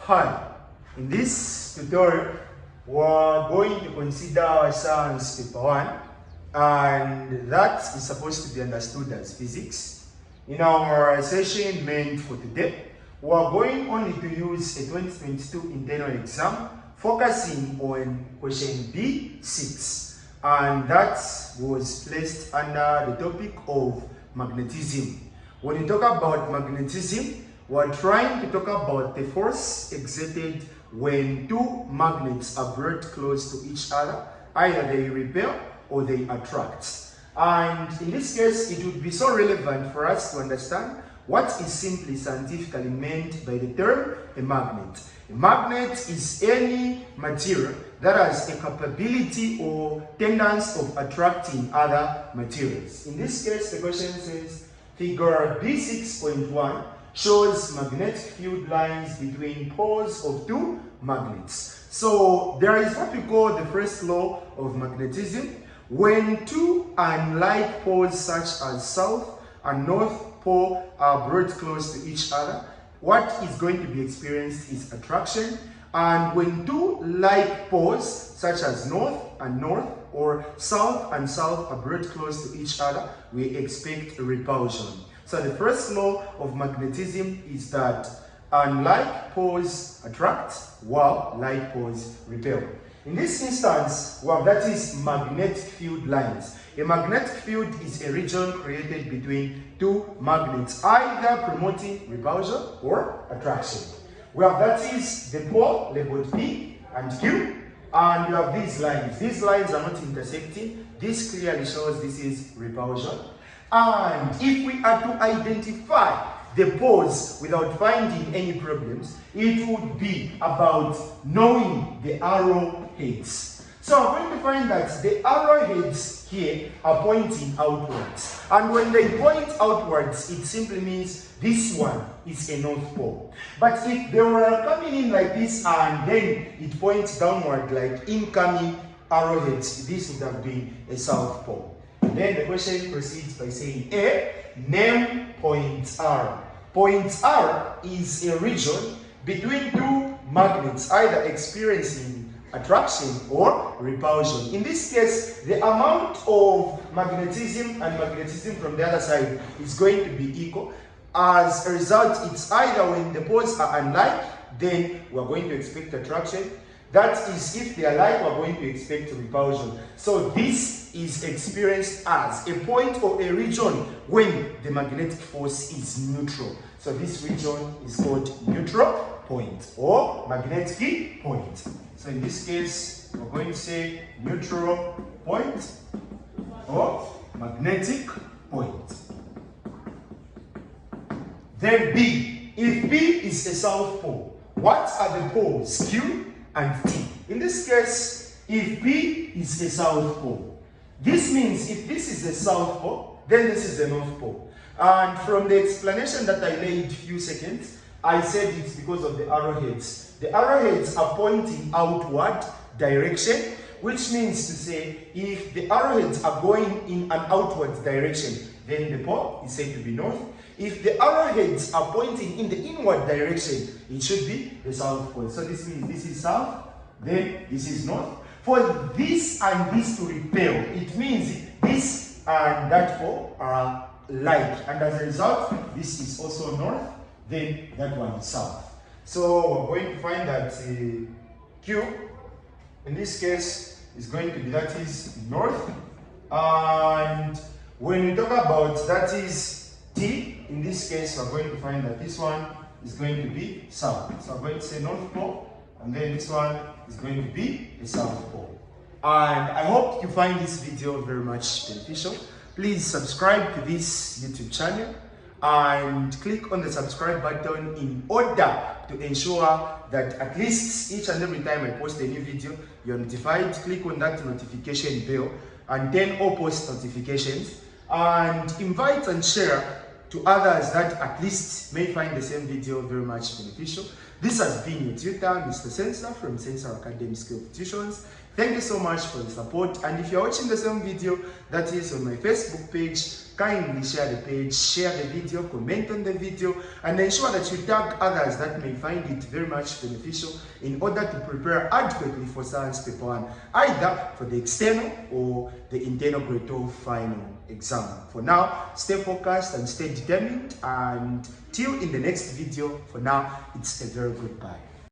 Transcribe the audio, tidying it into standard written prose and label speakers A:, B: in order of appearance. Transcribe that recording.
A: Hi, in this tutorial we're going to consider science paper 1, and that is supposed to be understood as physics. In our session meant for today, we're going only to use a 2022 internal exam focusing on question B6, and that was placed under the topic of magnetism. When we talk about magnetism, we're trying to talk about the force exerted when two magnets are brought close to each other. Either they repel or they attract. And in this case, it would be so relevant for us to understand what is simply scientifically meant by the term a magnet. A magnet is any material that has a capability or tendency of attracting other materials. In this case, the question says, figure B6.1 shows magnetic field lines between poles of two magnets. So there is what we call the first law of magnetism. When two unlike poles such as south and north pole are brought close to each other, what is going to be experienced is attraction. And when two like poles such as north and north or south and south are brought close to each other, we expect repulsion. So the first law of magnetism is that unlike poles attract while like poles repel. In this instance, that is magnetic field lines. A magnetic field is a region created between two magnets, either promoting repulsion or attraction. That is the pole labeled P and Q, and you have these lines. These lines are not intersecting. This clearly shows this is repulsion. And if we are to identify the poles without finding any problems, it would be about knowing the arrow heads. So I'm going to find that the arrow heads here are pointing outwards. And when they point outwards, it simply means this one is a north pole. But if they were coming in like this and then it points downward like incoming arrowheads, this would have been a south pole. Then the question proceeds by saying A, name point R. Point R is a region between two magnets, either experiencing attraction or repulsion. In this case, the amount of magnetism and magnetism from the other side is going to be equal. As a result, it's either when the poles are unlike, then we're going to expect attraction. That is, if they are like, we're going to expect repulsion. So this is experienced as a point or a region when the magnetic force is neutral. So this region is called neutral point or magnetic point. So in this case, we're going to say neutral point or magnetic point. Then B. If B is a south pole, what are the poles Q and T? In this case, if B is a south pole, this means if this is the south pole, then this is the north pole. And from the explanation that I laid a few seconds, I said it's because of the arrowheads. The arrowheads are pointing outward direction, which means to say if the arrowheads are going in an outward direction, then the pole is said to be north. If the arrowheads are pointing in the inward direction, it should be the south pole. So this means this is south, then this is north. For this and this to repel, it means this and that pole are like. And as a result, this is also north, then that one is south. So we're going to find that Q, in this case, is going to be, that is north. And when we talk about that is T, in this case, we're going to find that this one is going to be south. So I'm going to say north pole, and then this one is going to be the south pole. And I hope you find this video very much beneficial. Please subscribe to this YouTube channel and click on the subscribe button in order to ensure that at least each and every time I post a new video, you're notified. Click on that notification bell and turn all post notifications, and invite and share to others that at least may find the same video very much beneficial. This has been your tutor, Mr. Sensor from Sensor Academy School of Tuitions. Thank you so much for the support, and if you're watching the same video that is on my Facebook page, kindly share the page, share the video, comment on the video, and ensure that you tag others that may find it very much beneficial in order to prepare adequately for Science Paper 1, either for the external or the internal grade 12 final exam. For now, stay focused and stay determined, and till in the next video, for now, it's a very goodbye.